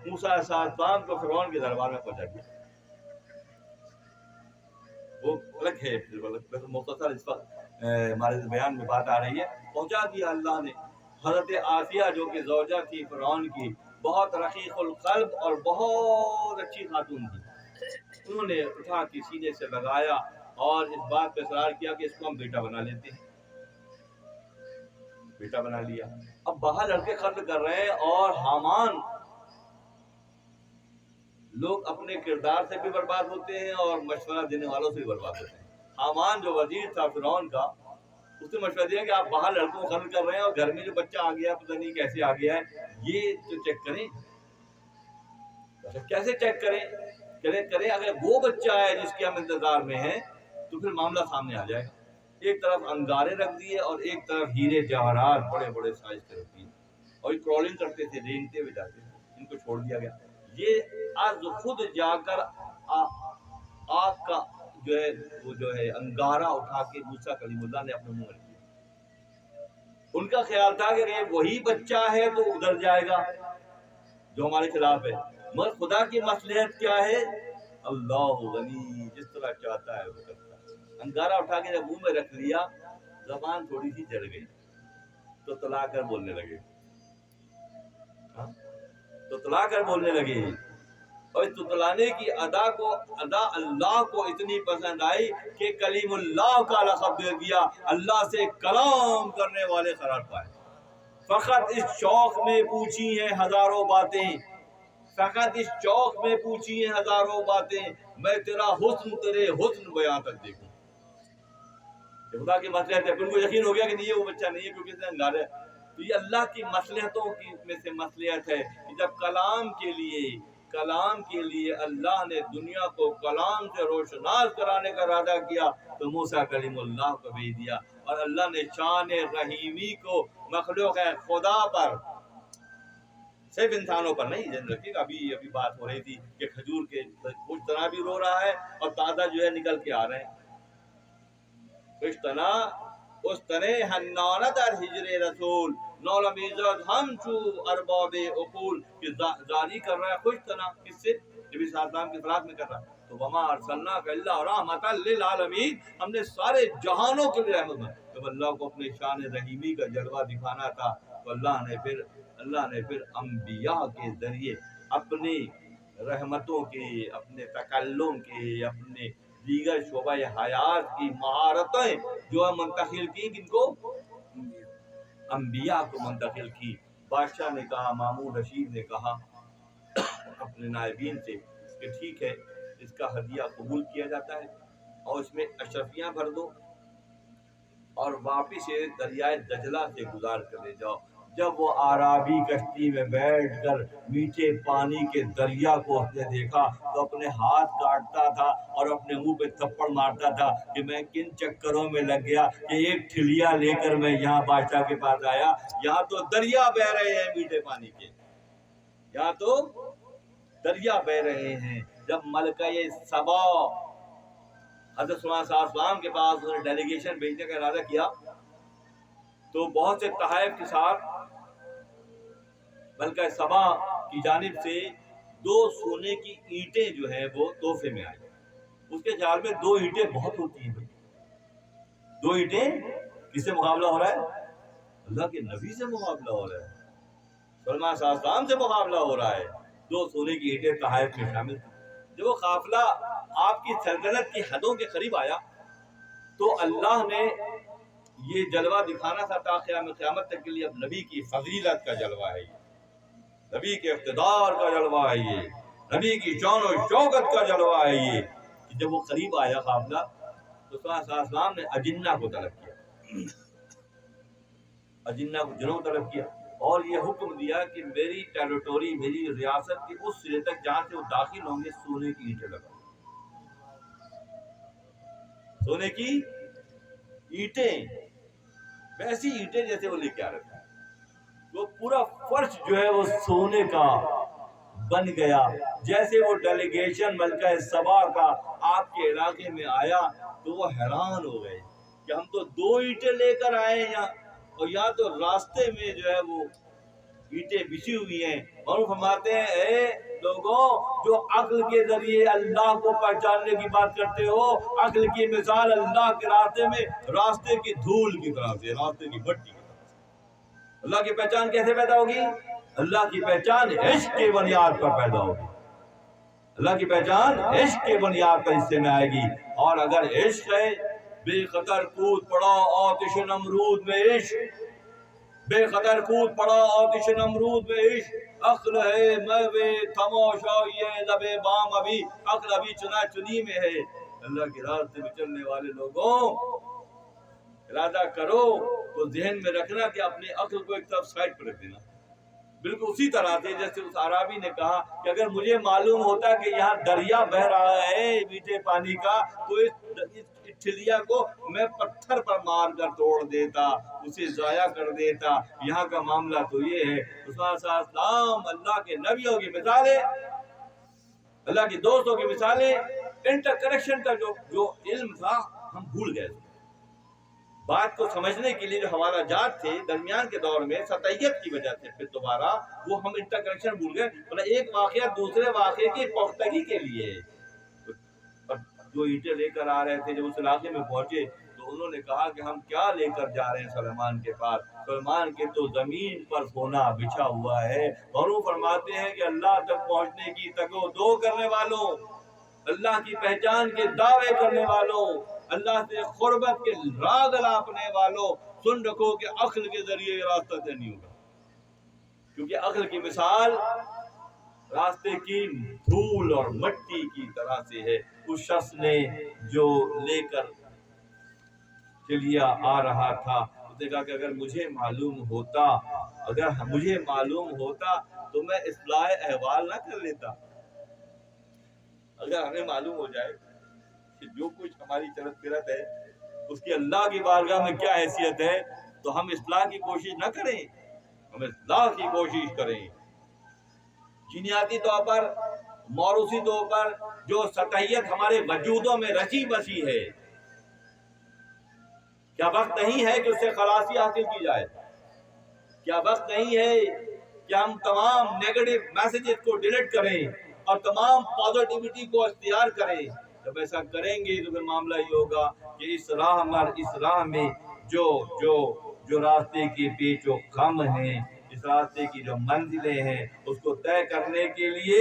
موسیٰ علیہ السلام کو فرعون کے دربار میں پہنچا دیا. وہ الگ ہے، مختصر اس وقت ہمارے بیان میں بات آ رہی ہے. پہنچا دیا اللہ نے. حضرت آسیہ جو کہ زوجہ تھی فرعون کی، بہت رقیق القلب اور بہت اچھی خاتون تھی، انہوں نے اٹھا کے سینے سے لگایا اور اس بات پہ اصرار کیا کہ اس کو ہم بیٹا بنا لیتے ہیں. بیٹا بنا لیا. اب باہر لڑکے قتل کر رہے ہیں اور حامان، لوگ اپنے کردار سے بھی برباد ہوتے ہیں اور مشورہ دینے والوں سے بھی برباد ہوتے ہیں. حامان جو وزیر تھا فرعون کا، اس نے مشورہ دیا کہ آپ باہر لڑکوں کو قتل کر رہے ہیں اور گھر میں جو بچہ آ گیا پتہ نہیں کیسے آ گیا ہے، یہ تو چیک کریں. کیسے چیک کریں اگر وہ بچہ ہے جس کے ہم انتظار میں ہیں تو پھر معاملہ سامنے آ جائے گا. ایک طرف انگارے رکھ دیے اور ایک طرف ہیرے جواہرات بڑے بڑے سائز کے رکھ دیے، اور یہ کرالنگ کرتے تھے، رینگتے ہوئے جاتے تھے. ان کو چھوڑ دیا گیا. یہ آج خود جا کر آگ کا جو ہے وہ جو ہے انگارہ اٹھا کے موسیٰ کلیم اللہ نے اپنے منہ میں رکھ دیا. ان کا خیال تھا کہ یہ وہی بچہ ہے تو ادھر جائے گا جو ہمارے خلاف ہے، مگر خدا کی مصلحت کیا ہے؟ اللہ غنی، جس طرح چاہتا ہے وہ کرتا ہے. انگارہ اٹھا کے جب منہ میں رکھ لیا، زبان تھوڑی سی جل گئی تو تلا کر بولنے لگے. اور اس تلانے کی ادا اللہ کو اتنی پسند آئی کہ کلیم اللہ کا لقب دے دیا، اللہ سے کلام کرنے والے قرار پائے. فقط اس شوق میں پوچھی ہیں ہزاروں باتیں، میں تیرا حسن تیرے حسن بیان تک دیکھوں. خدا کی مصلحت ہے. ان کو یقین ہو گیا کہ نہیں یہ وہ بچہ نہیں ہے کیونکہ اس نے انگارے. تو یہ اللہ کی مصلحتوں کی میں سے مصلحت ہے کہ جب کلام کے لیے اللہ نے دنیا کو کلام سے روشناس کرانے کا ارادہ کیا تو موسیٰ کلیم اللہ کو بھیج دیا. اور اللہ نے شان رحیمی کو مخلوق خدا پر، صرف انسانوں پر نہیں. ابھی بات ہو رہی تھی کہ کھجور کے کچھ طرح بھی رو رہا ہے اور تازہ جو ہے نکل کے آ رہے ہیں. کچھ طرح اس طرح ہنانہ در ہجر رسول نولم عزت ہم چو ارباب عقول کہ جاری کر رہا ہے خوش طرح کس سے؟ نبی صلی اللہ علیہ وسلم کی اطلاق میں کر رہا ہے. تو وما ارسلناک الا رحمۃ للعالمین، ہم نے سارے جہانوں کے لیے رحمت بنا. جب اللہ کو اپنے شان رحیمی کا جلوہ دکھانا تھا تو اللہ نے پھر انبیاء کے ذریعے اپنی رحمتوں کے، اپنے تکلم کے، اپنے دیگر شعبہ حیات کی مہارتیں جو ہے منتقل کی. کن کو؟ انبیاء کو منتقل کی. بادشاہ نے کہا، مامون رشید نے کہا اپنے نائبین سے کہ ٹھیک ہے، اس کا ہدیہ قبول کیا جاتا ہے اور اس میں اشرفیاں بھر دو اور واپس دریائے دجلہ سے گزار کر لے جاؤ. جب وہ عرابی کشتی میں بیٹھ کر میٹھے پانی کے دریا کو اس نے دیکھا تو اپنے ہاتھ کاٹتا تھا اور اپنے منہ پہ تھپڑ مارتا تھا کہ میں کن چکروں میں لگ گیا کہ ایک ٹھلیا لے کر میں یہاں بادشاہ کے پاس آیا. یہاں تو دریا بہ رہے ہیں میٹھے پانی کے، یہاں تو دریا بہ رہے ہیں. جب ملکہ سبا حضرت صلی اللہ علیہ وسلم کے پاس انہوں نے ڈیلیگیشن بھیجنے کا ارادہ کیا تو بہت سے تحائف کے ساتھ ملکہ سبا کی جانب سے 2 سونے کی اینٹیں جو ہیں وہ تحفے میں آئی. اس کے خیال میں 2 اینٹیں بہت ہوتی ہیں. 2 اینٹیں کس سے مقابلہ ہو رہا ہے؟ اللہ کے نبی سے مقابلہ ہو رہا ہے، صلی اللہ علیہ وسلم سے مقابلہ ہو رہا ہے. 2 سونے کی اینٹیں تحائف میں شامل تھیں. جب وہ قافلہ آپ کی سلطنت کی حدوں کے قریب آیا تو اللہ نے یہ جلوہ دکھانا تھا تاکہ قیامت تک کے لیے اب نبی کی فضیلت کا جلوہ ہے، یہ نبی کے اقتدار کا جلوہ ہے، یہ نبی کی شان و شوکت کا جلوہ ہے. یہ کہ جب وہ قریب آیا قافلہ تو صلی اللہ علیہ وسلم نے اجنہ کو طلب کیا، اجنہ کو جنوں طلب کیا اور یہ حکم دیا کہ میری ٹیریٹوری، میری ریاست کی اس سرے تک جہاں سے وہ داخل ہوں گے سونے کی اینٹیں لگا، سونے کی اینٹیں، ویسی اینٹیں جیسے وہ لے کے آ رہے تھے. وہ پورا فرش جو ہے وہ سونے کا بن گیا. جیسے وہ ڈیلیگیشن ملکہ سبا کا آپ کے علاقے میں آیا تو وہ حیران ہو گئے کہ ہم تو 2 اینٹیں لے کر آئے یہاں اور یہاں تو راستے میں جو ہے وہ اینٹیں بچھی ہوئی ہیں اور فرماتے ہیں اے لوگوں جو عقل کے ذریعے اللہ کو پہچاننے کی بات کرتے ہو، عقل کی مثال اللہ کے راستے میں راستے کی دھول کی طرح سے، راستے کی مٹی کی طرح سے۔ اللہ کی پہچان کیسے پیدا ہوگی؟ اللہ کی پہچان عشق کی بنیاد پر پیدا ہوگی۔ اللہ کی پہچان عشق کی بنیاد پر حصے میں آئے گی، اور اگر عشق ہے بے قدر کود پڑا آتش نمرود میں عشق، بے قدر کود پڑا آتش نمرود میں عشق، عقل ہے میں تماشا یہ لب بام ابھی، عقل ابھی چنا چنی میں ہے۔ اللہ کے راستے میں چلنے والے لوگوں ارادہ کرو تو ذہن میں رکھنا کہ اپنے عقل کو ایک طرف سائڈ پر رکھ دینا۔ بالکل اسی طرح سے جیسے اس عرابی نے کہا کہ اگر مجھے معلوم ہوتا کہ یہاں دریا بہ رہا ہے میٹھے پانی کا، تو اس ٹھلیا کو میں پتھر پر مار کر توڑ دیتا، اسے ضائع کر دیتا۔ یہاں کا معاملہ تو یہ ہے۔ عثمان صلی اللہ علیہ وسلم اللہ کے نبیوں کی مثالیں، اللہ کے دوستوں کی مثالیں، انٹر کنیکشن کا جو علم تھا ہم بھول گئے۔ بات کو سمجھنے کے لیے جو حوالہ جات تھے درمیان کے دور میں سطحیت کی وجہ سے پھر دوبارہ وہ ہم انٹر کنیکشن بھول گئے، مطلب ایک واقعہ دوسرے واقعے کی پختگی کے لیے۔ جو اینٹیں لے کر آ رہے تھے جب اس علاقے میں پہنچے تو انہوں نے کہا کہ ہم کیا لے کر جا رہے ہیں سلیمان کے پاس؟ سلیمان کے تو زمین پر سونا بچھا ہوا ہے۔ اور وہ فرماتے ہیں کہ اللہ تک پہنچنے کی تگ و دو کرنے والوں، اللہ کی پہچان کے دعوے کرنے والوں، اللہ سے قربت کے راگ لاپنے والوں، سن رکھو کہ عقل کے ذریعے راستہ طے نہیں ہوگا، کیونکہ عقل کی مثال راستے کی دھول اور مٹی کی طرح سے ہے۔ اس شخص نے جو لے کر چلیا آ رہا تھا اس نے کہا کہ اگر مجھے معلوم ہوتا تو میں اصلاح احوال نہ کر لیتا۔ اگر ہمیں معلوم ہو جائے کہ جو کچھ ہماری چلت پھرت ہے اس کی اللہ کی بارگاہ میں کیا حیثیت ہے تو ہم اصلاح کی کوشش نہ کریں، ہم اصلاح کی کوشش کریں۔ جینیاتی طور پر، موروثی طور پر جو سطحیت ہمارے وجودوں میں رچی بسی ہے، کیا وقت نہیں ہے کہ اس سے خلاصی حاصل کی جائے؟ کیا وقت نہیں ہے کہ ہم تمام نیگیٹو میسیجز کو ڈیلیٹ کریں اور تمام پازیٹیوٹی کو اختیار کریں؟ جب ایسا کریں گے تو پھر معاملہ یہ ہوگا کہ اس راہ میں جو راستے کے پیچ و خم ہیں، اس راستے کی جو منزلیں ہیں، اس کو طے کرنے کے لیے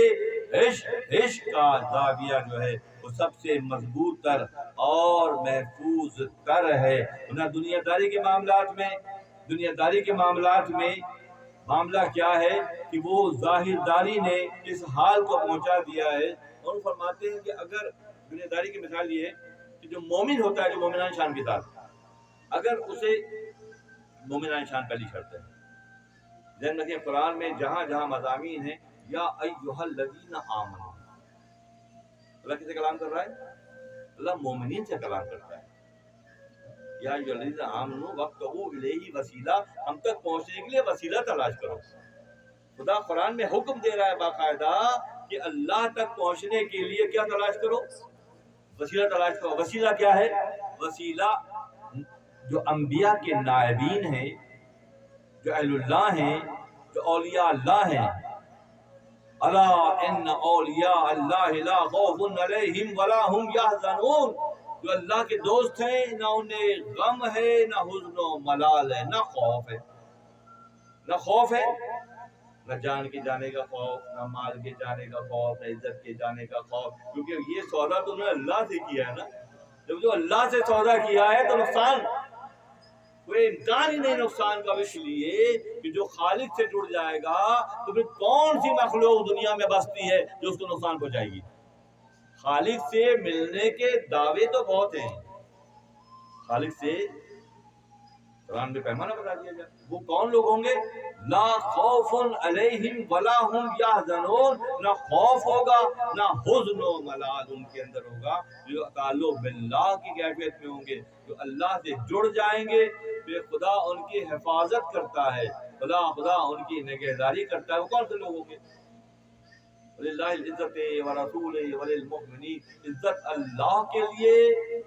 عشق کا زاویہ جو ہے وہ سب سے مضبوط تر اور محفوظ تر ہے۔ دنیا داری کے معاملات میں معاملہ کیا ہے کہ وہ ظاہر داری نے اس حال کو پہنچا دیا ہے۔ اور فرماتے ہیں کہ اگر دنیا داری کی مثال یہ ہے کہ جو مومن ہوتا ہے، جو مومنان شان کے ساتھ، اگر اسے مومنان شان پہلی شرط ہے۔ ذہن رکھیں قرآن میں جہاں جہاں مضامین ہیں، یا ایھا الذین آمنوا، اللہ کس سے کلام کر رہا ہے؟ اللہ مومنین سے کلام کرتا ہے۔ یا ایھا الذین آمنوا وابتغوا الیہ وسیلہ، ہم تک پہنچنے کے لیے وسیلہ تلاش کرو۔ خدا قرآن میں حکم دے رہا ہے باقاعدہ کہ اللہ تک پہنچنے کے لیے کیا تلاش کرو؟ وسیلہ تلاش کرو۔ وسیلہ کیا ہے؟ وسیلہ جو انبیاء کے نائبین ہیں، جو اہل اللہ ہیں، جو اولیاء اللہ ہیں۔ الا ان اولیاء اللہ لا خوف علیہم ولا هم یحزنون، جو اللہ کے دوست ہیں نہ انہیں غم ہے، نہ حزن و ملال ہے، نہ خوف ہے، نہ جان کے جانے کا خوف، نہ مال کے جانے کا خوف، نہ عزت کے جانے کا خوف، کیونکہ یہ سودا تو انہوں نے اللہ سے کیا ہے نا۔ جب جو اللہ سے سودا کیا ہے تو نقصان کوئی امکان ہی نہیں نقصان کا، اس لیے کہ جو خالق سے جڑ جائے گا تو پھر کون سی مخلوق دنیا میں بستی ہے جو اس کو نقصان پہنچائے گی؟ خالق سے ملنے کے دعوے تو بہت ہیں، خالق سے قرآن میں پیمانہ بتا دیا جائے، وہ کون لوگ ہوں گے؟ لا خوف علیہم ولا هم یحزنون، نہ خوف ہوگا نہ حزن و ملال ان کے اندر ہوگا، جو تعلق باللہ کی کیفیت میں ہوں گے، جو اللہ سے جڑ جائیں گے، پھر خدا ان کی حفاظت کرتا ہے، خدا ان کی نگہداری کرتا ہے۔ وہ کون سے لوگ ہوں گے؟ وَلِلَّهِ الْعِزَّةُ وَرَسُولِهِ وَلِلْمُؤْمِنِينَ، عزت اللہ کے لیے،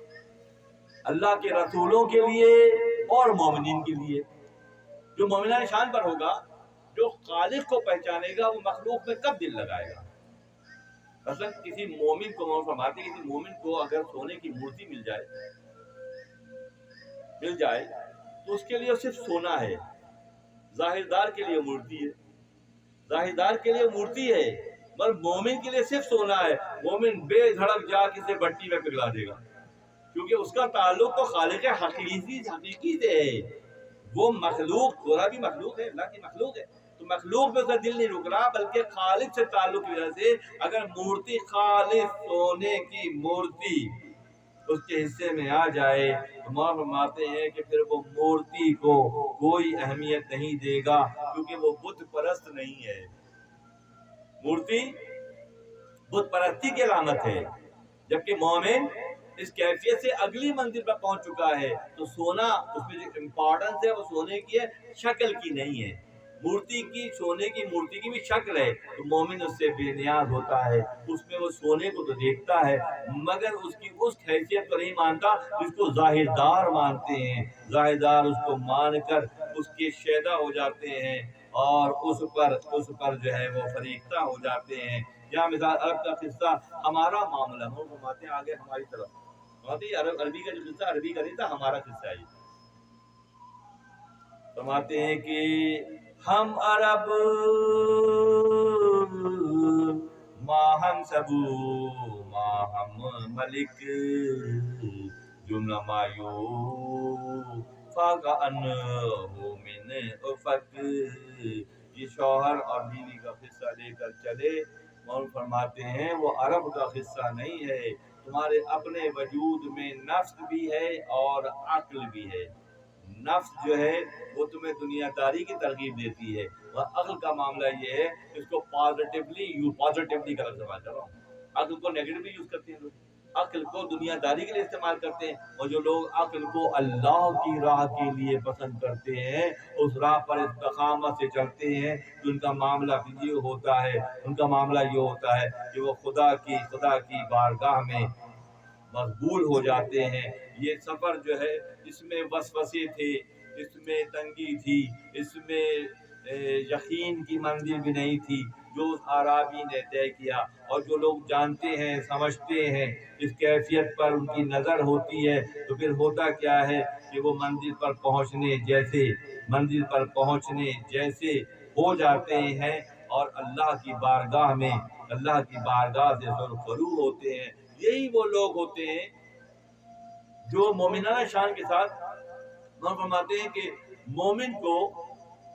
اللہ کے رسولوں کے لیے اور مومنین کے لیے۔ جو مومنان شان پر ہوگا جو خالق کو پہچانے گا وہ مخلوق میں کب دل لگائے گا؟ مثلا کسی مومن کو فرماتے ہیں، کسی مومن کو اگر سونے کی مورتی مل جائے تو اس کے لیے صرف سونا ہے، ظاہردار کے لیے مورتی ہے، ظاہردار کے لیے مورتی ہے، مگر مومن کے لیے صرف سونا ہے۔ مومن بے دھڑک جا کسی بٹی میں پگھلا دے گا، کیونکہ اس کا تعلق تو خالق حقیقی سے ہے۔ وہ مخلوق، سونا بھی مخلوق ہے، اللہ کی مخلوق ہے، تو مخلوق میں اس کا دل نہیں رک رہا، بلکہ خالق سے تعلق کی وجہ سے اگر مورتی خالص سونے کی مورتی اس کے حصے میں آ جائے تو مولانا فرماتے ہیں کہ پھر وہ مورتی کو کوئی اہمیت نہیں دے گا، کیونکہ وہ بت پرست نہیں ہے۔ مورتی بت پرستی کی علامت ہے، جبکہ مومن اس کیفیت سے اگلی منزل پر پہنچ چکا ہے۔ تو سونا اس میں جو امپورٹنس ہے وہ سونے کی ہے، شکل کی نہیں ہے۔ مورتی کی، سونے کی مورتی کی بھی شکل ہے، تو مومن اس سے بے نیاز ہوتا ہے، اس میں وہ سونے کو تو دیکھتا ہے مگر اس کی اس حیثیت کو نہیں مانتا جس کو ظاہردار مانتے ہیں۔ ظاہردار اس کو مان کر اس کے شیدا ہو جاتے ہیں اور اس پر جو ہے وہ فریفتہ ہو جاتے ہیں۔ یا مثال عرب کا قصہ ہمارا معاملہ ہو، فرماتے ہیں آگے ہماری طرف، فرماتے ہیں عربی کا جو قصہ عربی کا نہیں تھا، ہمارا قصہ ہے۔ فرماتے ہیں کہ ہم عرب ماہم سبو ماہم ملک جملہ مایو فاقا انہو من افق۔ یہ شوہر اور بیوی کا قصہ لے کر چلے، اور فرماتے ہیں وہ عرب کا قصہ نہیں ہے، تمہارے اپنے وجود میں نفس بھی ہے اور عقل بھی ہے۔ نفس جو ہے وہ تمہیں دنیا داری کی ترغیب دیتی ہے، اور عقل کا معاملہ یہ ہے اس کو پازیٹیولی کا استعمال کر رہا ہوں، عقل کو نیگیٹولی یوز کرتے ہیں لوگ، عقل کو دنیا داری کے لیے استعمال کرتے ہیں، اور جو لوگ عقل کو اللہ کی راہ کے لیے پسند کرتے ہیں، اس راہ پر استقامت سے چلتے ہیں، تو ان کا معاملہ یہ ہوتا ہے، ان کا معاملہ یہ ہوتا ہے کہ وہ خدا کی بارگاہ میں مقبول ہو جاتے ہیں۔ یہ سفر جو ہے اس میں وسوسے تھے، اس میں تنگی تھی، اس میں یقین کی منزل بھی نہیں تھی جو اس عرابی نے طے کیا، اور جو لوگ جانتے ہیں سمجھتے ہیں اس کیفیت پر ان کی نظر ہوتی ہے، تو پھر ہوتا کیا ہے کہ وہ منزل پر پہنچنے جیسے ہو جاتے ہیں، اور اللہ کی بارگاہ سے سرخرو ہوتے ہیں۔ یہی وہ لوگ ہوتے ہیں جو مومنانہ شان کے ساتھ فرماتے ہیں کہ مومن کو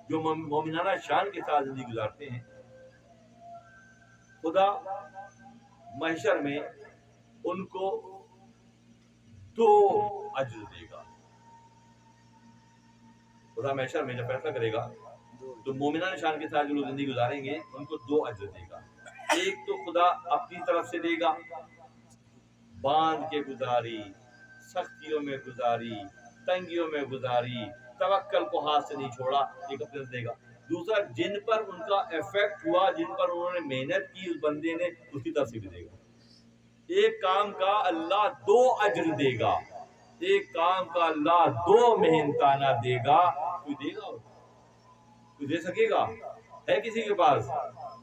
جو مومنانہ شان کے ساتھ زندگی گزارتے ہیں، خدا محشر میں ان کو 2 اجر دے گا۔ خدا محشر میں جب فیصلہ کرے گا تو مومنانہ شان کے ساتھ جو لوگ زندگی گزاریں گے ان کو 2 اجر دے گا۔ ایک تو خدا اپنی طرف سے دے گا، باندھ کے گزاری، سختیوں میں گزاری، تنگیوں میں گزاری، توکل کو ہاتھ سے نہیں چھوڑا، ایک اپنے سے دے گا۔ دوسرا جن پر ان کا ایفیکٹ ہوا، جن پر انہوں نے محنت کی اس بندے نے، اس کی طرف سے بھی دے گا۔ ایک کام کا اللہ 2 اجر دے گا، ایک کام کا اللہ 2 محنتانہ دے گا۔ کوئی دے گا؟ کوئی دے سکے گا؟ ہے کسی کے پاس؟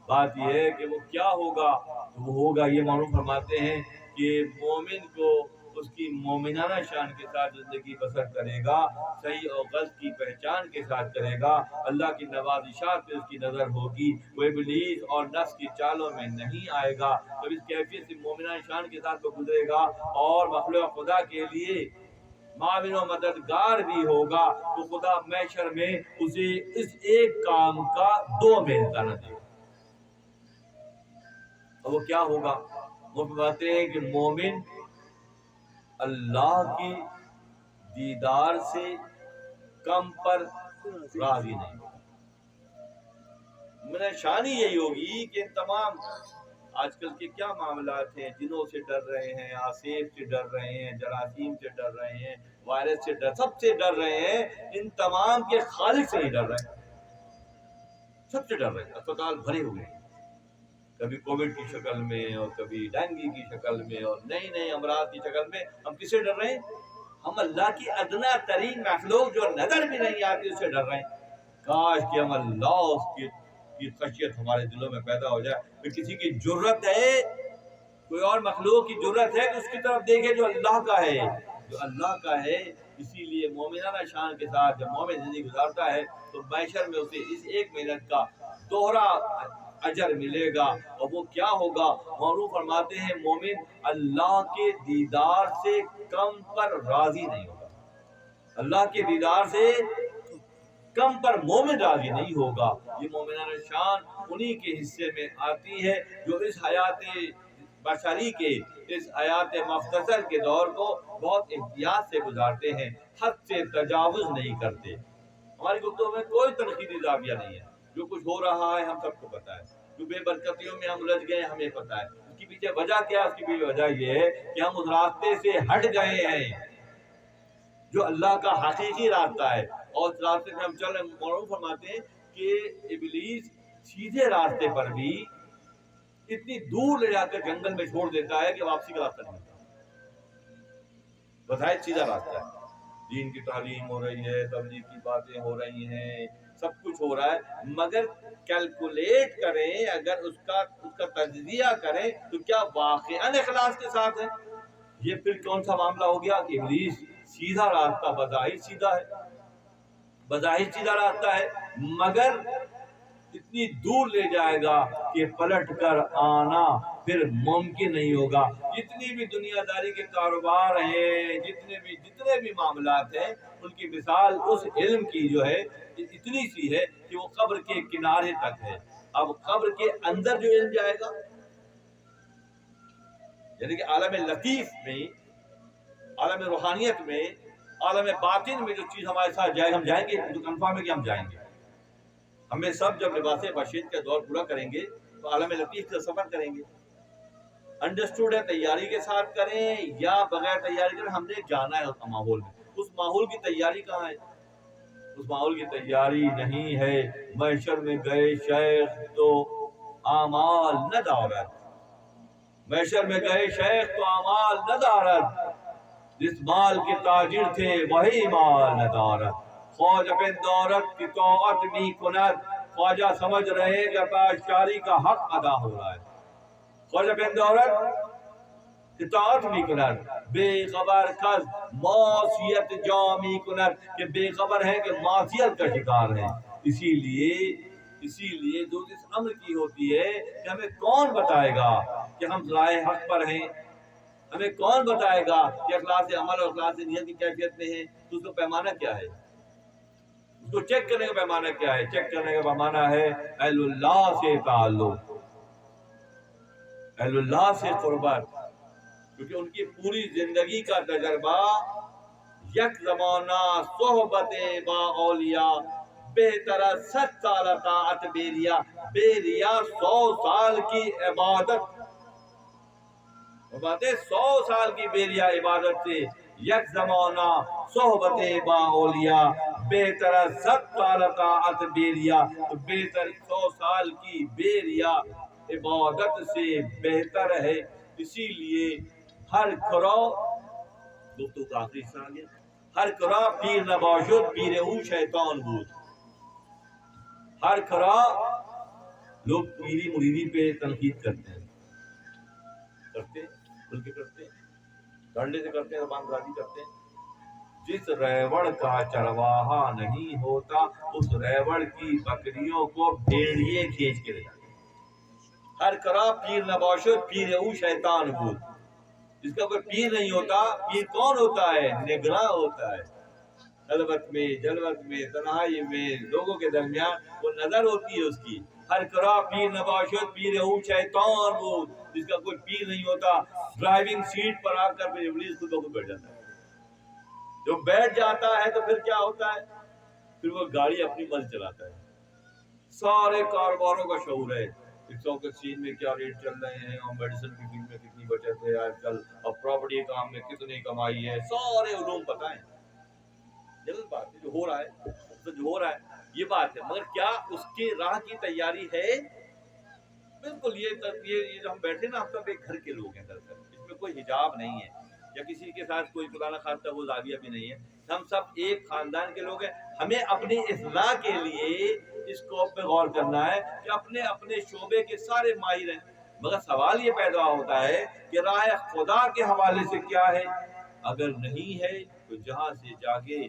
بات یہ ہے کہ وہ کیا ہوگا، وہ ہوگا یہ معلوم فرماتے ہیں کہ مومن کو اس کی مومنانہ شان کے ساتھ زندگی بسر کرے گا، صحیح اور غلط کی پہچان کے ساتھ کرے گا، اللہ کی نوازشات پہ اس کی نظر ہوگی، وہ ابلیس اور نفس کی چالوں میں نہیں آئے گا، جب اس کیفیت سے مومنانہ شان کے ساتھ وہ گزرے گا اور مخلوق خدا کے لیے معاون و مددگار بھی ہوگا، تو خدا محشر میں اسے اس ایک کام کا 2 محنتانہ دے گا۔ اور وہ کیا ہوگا؟ وہ بتاتے ہیں کہ مومن اللہ کی دیدار سے کم پر راضی نہیں ہوگا۔ میرا شان ہی یہی ہوگی کہ تمام آج کل کے کیا معاملات ہیں، جنوں سے ڈر رہے ہیں، آسیب سے ڈر رہے ہیں، جراثیم سے ڈر رہے ہیں، وائرس سے سب سے ڈر رہے ہیں، ان تمام کے خالق سے ہی ڈر رہے ہیں، سب سے ڈر رہے ہیں۔ اسپتال بھرے ہوئے ہیں، کبھی کووڈ کی شکل میں اور کبھی ڈینگی کی شکل میں اور نئے امراض کی شکل میں۔ ہم کس سے ڈر رہے ہیں؟ ہم اللہ کی ادنا ترین مخلوق جو نظر بھی نہیں آتی اس سے ڈر رہے ہیں۔ کاش کہ ہم اللہ کی خشیت ہمارے دلوں میں پیدا ہو جائے. پھر کسی کی جرت ہے، کوئی اور مخلوق کی جرت ہے کہ اس کی طرف دیکھے جو اللہ کا ہے، جو اللہ کا ہے. اسی لیے مومنانہ شان کے ساتھ جب مومن زندگی گزارتا ہے تو محشر میں اسے اس ایک محنت کا دوہرا اجر ملے گا. اور وہ کیا ہوگا؟ معروف فرماتے ہیں مومن اللہ کے دیدار سے کم پر راضی نہیں ہوگا. اللہ کے دیدار سے کم پر مومن راضی نہیں ہوگا. یہ مومنانہ شان انہی کے حصے میں آتی ہے جو اس حیات بشری کے، اس حیات مختصر کے دور کو بہت احتیاط سے گزارتے ہیں، حد سے تجاوز نہیں کرتے. ہماری گفتگو میں کوئی تنقیدی زاویہ نہیں ہے. جو کچھ ہو رہا ہے ہم سب کو پتا ہے، جو بے برکتیوں میں ہم الجھ گئے ہمیں پتا ہے. اس کی پیچھے وجہ کیا ہے؟ اس کی پیچھے وجہ یہ ہے کہ ہم اس راستے سے ہٹ گئے ہیں جو اللہ کا حقیقی راستہ ہے، اور اس راستے سے ہم چل رہے ہیں. معروف فرماتے ہیں کہ ابلیس سیدھے راستے پر بھی اتنی دور لے جا کر جنگل میں چھوڑ دیتا ہے کہ واپسی کا راستہ نہیں ہوتا. بظاہر سیدھا راستہ ہے، دین کی تعلیم ہو رہی ہے، تبلیغ کی باتیں ہو رہی ہیں، سب کچھ ہو رہا ہے، مگر کیلکولیٹ کریں، اگر اس کا تجزیہ کریں تو کیا واقعاً اخلاص کے ساتھ ہے؟ یہ پھر کون سا معاملہ ہو گیا کہ ابلیس سیدھا راستہ بظاہر سیدھا ہے، بظاہر سیدھا راستہ ہے، مگر اتنی دور لے جائے گا کہ پلٹ کر آنا پھر ممکن نہیں ہوگا. جتنی بھی دنیا داری کے کاروبار ہیں، جتنے بھی معاملات ہیں، ان کی مثال اس علم کی جو ہے اتنی سی ہے کہ وہ قبر کے کنارے تک ہے. اب قبر کے اندر جو علم جائے گا، یعنی کہ عالم لطیف میں، عالم روحانیت میں، عالم باطن میں جو چیز ہمارے ساتھ جائے گا، ہم جائیں گے تو کنفرم ہے کہ ہم جائیں گے. ہمیں سب جب لباس بشیر کا دور پورا کریں گے تو عالم لطیف سے سفر کریں گے. انڈرسٹوڈ ہے، تیاری کے ساتھ کریں یا بغیر تیاری کریں، ہم نے جانا ہے اس ماحول میں. اس ماحول کی تیاری کہاں ہے؟ اس ماحول کی تیاری نہیں ہے. محشر میں گئے شیخ تو اعمال نہ دارد، محشر میں گئے شیخ تو اعمال نہ دارد، جس مال کے تاجر تھے وہی مال نہ دارد. خواجہ بن دولت کی طاعت می کند، خواجہ سمجھ رہے کہ پاشاری کا حق ادا ہو رہا ہے. خواجہ بن دولت اطاعت می کند، بے خبر کس معصیت جا می کند، کہ بے خبر ہے کہ معصیت کا شکار ہے. اسی لیے جو اس امر کی ہوتی ہے کہ ہمیں کون بتائے گا کہ ہم رائے حق پر ہیں، ہمیں کون بتائے گا کہ اخلاص عمل اور اخلاص نیت کی کیفیت میں ہے. تو اس کا پیمانہ کیا ہے؟ اس کو چیک کرنے کا پیمانہ کیا ہے؟ چیک کرنے کا پیمانہ ہے اہل اللہ سے تعلق، اہل اللہ سے قربت. کیونکہ ان کی پوری زندگی کا تجربہ یک زمانہ صحبت با اولیاء، بہتر 100 سال طاعت بیریا، بیریا 100 سال کی عبادت، 100 سال کی بیریا عبادت سے یک زمانہ صحبت با اولیاء، بہتر 100 سال طاعت بیریا، تو بہتر 100 سال کی بیریا عبادت سے بہتر ہے. اسی لیے ہر کرو دوستو کا آخری حصہ آ گیا، ہر کرا پیر نباشد پیر او شیطان بود. ہر کرا لوگ پیری مریدی پہ تنقید کرتے ہیں، کھل کے کرتے ہیں، ڈنڈے سے کرتے ہیں، زبان درازی کرتے ہیں. جس ریوڑ کا چرواہا نہیں ہوتا اس ریوڑ کی بکریوں کو بھیڑیے کھینچ کے لے جاتے ہیں. ہر کرا پیر نباشد پیر او شیطان بود. جس کا کوئی پیر نہیں ہوتا، پیر کون ہوتا ہے؟ نگراں ہوتا ہے. خلوت میں، جلوت میں، تنہائی میں، لوگوں کے درمیان وہ نظر ہوتی ہے اس کی. ہر کرا پیر نباشد پیر او شیطان بود. جس کا کوئی پیر نہیں ہوتا، ڈرائیونگ سیٹ پر آ کر پھر ابلیس خود بخود بیٹھ جاتا ہے. جو بیٹھ جاتا ہے تو پھر کیا ہوتا ہے؟ پھر وہ گاڑی اپنی مرضی چلاتا ہے. سارے کاروباروں کا شعور ہے، اسٹاک ایکسچینج میں کیا ریٹ چل رہے ہیں، اور میڈیسن کی فیلڈ میں کتنی بچت ہے آج کل، اور پراپرٹی کام میں کتنی کمائی ہے، سارے علوم پتہ ہیں. جلد بات ہے جو ہو رہا ہے، تو جو ہو رہا ہے یہ بات ہے، مگر کیا اس کے راہ کی تیاری ہے؟ بالکل. یہ جو ہم بیٹھے نا، ہم سب ایک گھر کے لوگ ہیں دراصل. اس میں کوئی حجاب نہیں ہے یا کسی کے ساتھ کوئی خدا نخواستہ وہ زاویہ بھی نہیں ہے. ہم سب ایک خاندان کے لوگ ہیں. ہمیں اپنی اصلاح کے لیے اس اسکوپ پہ غور کرنا ہے کہ اپنے اپنے شعبے کے سارے ماہر ہیں. مگر سوال یہ پیدا ہوتا ہے کہ راہ خدا کے حوالے سے کیا ہے. اگر نہیں ہے تو جہاں سے جاگے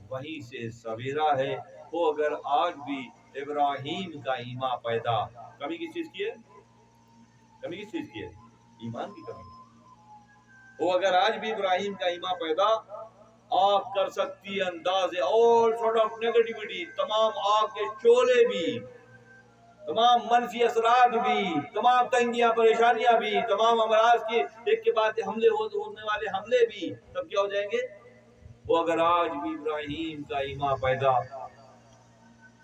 وہیں سے سویرا ہے. وہ اگر آج بھی ابراہیم کا ایمان پیدا، کمی کس چیز کی ہے؟ کمی کس چیز کی ہے؟ ایمان کی کمی. وہ اگر آج بھی ابراہیم کا ایمان پیدا، آگ کر سکتی انداز all sort of negativity، تمام آگ کے شعلے بھی، تمام منفی اثرات بھی، تمام تنگیاں پریشانیاں بھی، تمام امراض کے ایک کے بعد ہونے والے حملے بھی، تب کیا ہو جائیں گے؟ وہ اگر آج بھی ابراہیم کا ایمان پیدا،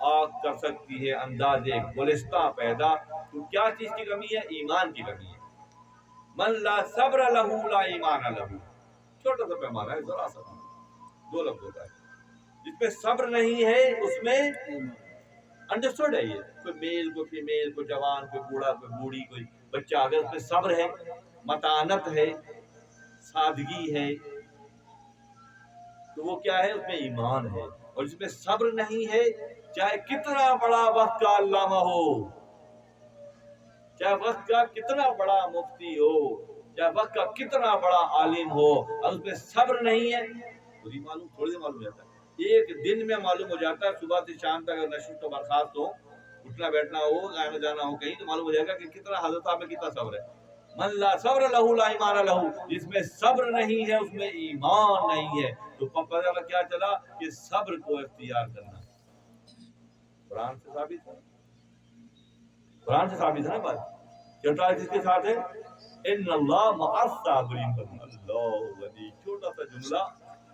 آگ کر سکتی ہے انداز گلستہ پیدا. تو کیا چیز کی کمی ہے؟ ایمان کی کمی ہے. من لا صبر لہو لا ایمان لہو. چھوٹا سا پیمانہ ہے، ذرا سا 2 لفظ ہوتا ہے. جس میں صبر نہیں ہے اس میں انڈرسٹوڈ ہے. یہ کوئی میل کوئی فیمیل، کوئی جوان کوئی بوڑھا کوئی بوڑھی کوئی بچہ، اگر اس میں صبر ہے، متانت ہے، سادگی ہے، تو وہ کیا ہے؟ اس میں ایمان ہے. اور جس میں صبر نہیں ہے، چاہے کتنا بڑا وقت کا علامہ ہو، چاہے وقت کا کتنا بڑا مفتی ہو، چاہے وقت کا کتنا بڑا عالم ہو، اور اس میں صبر نہیں ہے، تھوڑی دیر معلوم جاتا ہے. ایک دن میں معلوم ہو جاتا ہے. صبح سے شام تک اگر نشست و برخاست ہو، اٹھنا بیٹھنا ہو، آنا جانا ہو کہیں، تو معلوم ہو جائے گا کہ کتنا حضرت صاحب میں کتنا صبر ہے. من لا صبر لہو لا ایمان لہو. جس میں صبر نہیں ہے اس میں ایمان نہیں ہے. تو پتہ کیا چلا کہ صبر کو اختیار کرنا قرآن سے ثابت ہے. قرآن سے ثابت ہے نا بات. چھوٹا کس کے ساتھ ہے؟ ان اللہ مع الصابرین. اللہ ولی چھوٹا سا جملہ،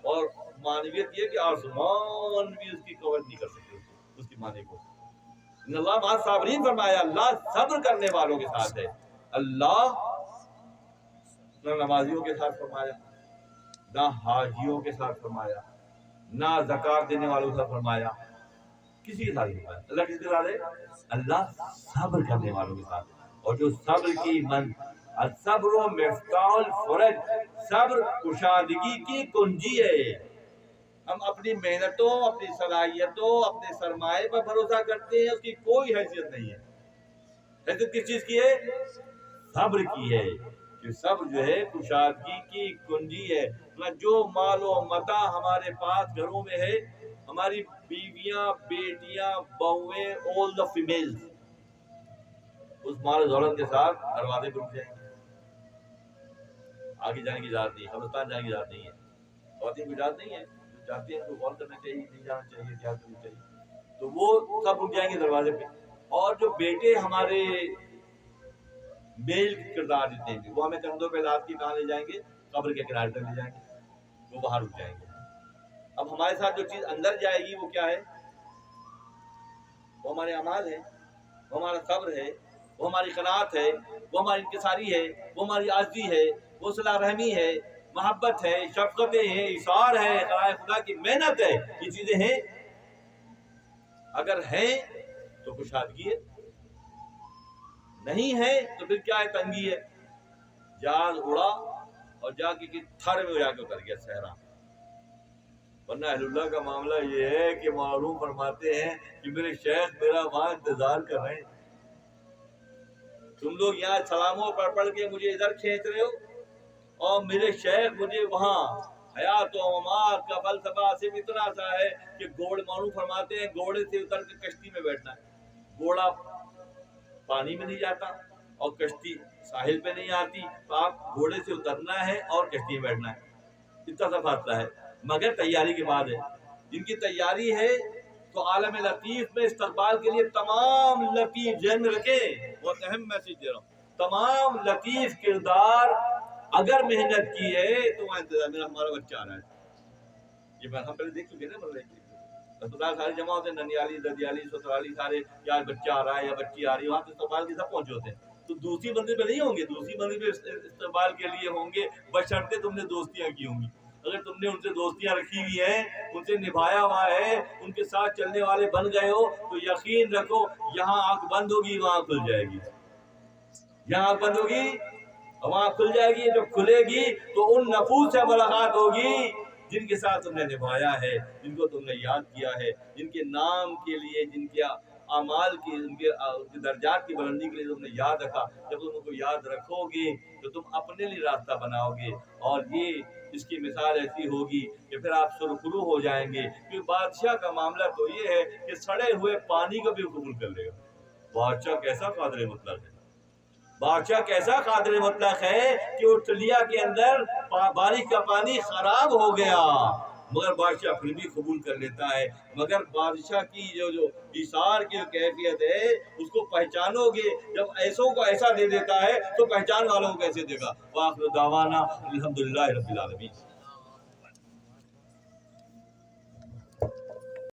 اور معنویت یہ کہ آسمان بھی اس کی کور نہیں کر سکتے اس کی معنی کو. ان اللہ مع الصابرین فرمایا، اللہ صبر کرنے والوں کے ساتھ ہے. اللہ نہ نمازیوں کے ساتھ فرمایا، نہ حاجیوں کے ساتھ فرمایا، نہ زکات دینے والوں کے ساتھ فرمایا، کسی کے ساتھ نہیں فرمایا. اللہ کس کے ساتھ ہے؟ اللہ صبر کرنے والوں کے ساتھ. اور جو صبر کی الصبر مفتاح الفرج، صبر کشادگی کی کنجی ہے. ہم اپنی محنتوں، اپنی صلاحیتوں، اپنے سرمایے پر بھروسہ کرتے ہیں، اس کی کوئی حیثیت نہیں ہے. حیثیت کس چیز کی ہے؟ صبر کی ہے. کہ صبر جو ہے کشادگی کی کنجی ہے. جو مال و متاع ہمارے پاس گھروں میں ہے، ہماری بیویاں، بیٹیاں، بہویں، all the females، اس مال و دولت کے ساتھ دروازے پر رک جائیں گے. آگے جانے کی اجازت نہیں، قبرستان جانے کی اجازت نہیں ہے. خواتین کو اجازت نہیں ہے، چاہتے ہیں تو غور کرنا چاہیے، نہیں جانا چاہیے، کیا کرنا چاہیے. تو وہ سب رک جائیں گے دروازے پہ. اور جو بیٹے ہمارے میل کردار جتنے بھی، وہ ہمیں کندھوں پہ لاد کے کہاں لے جائیں گے؟ قبر کے کنارے تک لے جائیں گے. وہ باہر رک جائیں گے. اب ہمارے ساتھ جو چیز اندر جائے گی وہ کیا ہے؟ وہ ہمارے اعمال ہے، وہ ہمارا صبر ہے، وہ ہماری قناعت ہے، وہ ہماری انکساری ہے، وہ ہماری عاجزی ہے، وہ صلہ رحمی ہے، محبت ہے، شفقتیں ہیں، ایثار ہے، قرآن خدا کی محنت ہے. یہ چیزیں ہیں. اگر ہیں تو کشادگی ہے، نہیں ہے تو پھر کیا ہے؟ تنگی ہے. جہاز اڑا اور جا کے تھر میں جا کے اتر گیا صحرا. ورنہ اہل اللہ کا معاملہ یہ ہے کہ معلوم فرماتے ہیں کہ میرے شیخ میرا وہاں انتظار کر رہے ہیں. تم لوگ یہاں سلاموں پڑھ پڑھ کے مجھے ادھر کھینچ رہے ہو، اور میرے شیخ مجھے وہاں. حیات و ممات کا فلسفہ صرف اتنا سا ہے کہ معلوم فرماتے ہیں گھوڑے سے اتر کے کشتی میں بیٹھنا ہے. گھوڑا پانی میں نہیں جاتا اور کشتی ساحل پہ نہیں آتی، تو آپ گھوڑے سے اترنا ہے اور کشتی میں بیٹھنا ہے. اتنا سا فاصلہ ہے، مگر تیاری کے بعد ہے. جن کی تیاری ہے تو عالم لطیف میں استقبال کے لیے تمام لطیف ذہن میں رکھیں. بہت اہم میسج دے رہا ہوں. تمام لطیف کردار اگر محنت کی ہے تو وہاں انتظار میں ہمارا بچہ آ رہا ہے. یہ بات ہم پہلے دیکھ چکے نا. اسپتال سارے جمع ہوتے ہیں، ننیالی، ددیالی، سسرالی، سارے یا بچہ آ رہا ہے یا بچی آ رہی ہے، وہاں تو استقبال کے سب پہنچے ہوتے ہیں. تو دوسری منزل پہ نہیں ہوں گے، دوسری منزل پہ استقبال کے لیے ہوں گے بشرطے تم نے دوستیاں کی ہوں گی. اگر تم نے ان سے دوستیاں رکھی ہوئی ہیں، ان سے نبھایا ہوا ہے، ان کے ساتھ چلنے والے بن گئے ہو، تو یقین رکھو یہاں آنکھ بند ہوگی وہاں کھل جائے گی. یہاں آنکھ بند ہوگی وہاں کھل جائے گی. جب کھلے گی تو ان نفوس سے ملاقات ہوگی جن کے ساتھ تم نے نبھایا ہے، جن کو تم نے یاد کیا ہے، جن کے نام کے لیے، جن کے اعمال کی، ان کے درجات کی بلندی کے لیے تم نے یاد رکھا، جب تم ان کو یاد رکھو گے تو تم اپنے لیے راستہ بناؤ گے، اور یہ اس کی مثال ایسی ہوگی کہ پھر آپ سرخرو ہو جائیں گے، کیونکہ بادشاہ کا معاملہ تو یہ ہے کہ سڑے ہوئے پانی کو بھی قبول کر لے گا۔ بادشاہ کیسا قادر مطلق ہے، بادشاہ کیسا قادر مطلق ہے کہ وہ ٹلیا کے اندر بارش کا پانی خراب ہو گیا، مگر بادشاہ پھر بھی قبول کر لیتا ہے۔ مگر بادشاہ کی جو ایثار کی جو کیفیت ہے اس کو پہچانو گے، جب ایسوں کو ایسا دے دیتا ہے تو پہچان والوں کو کیسے دے گا۔ وآخر دعوانا الحمدللہ رب العالمین۔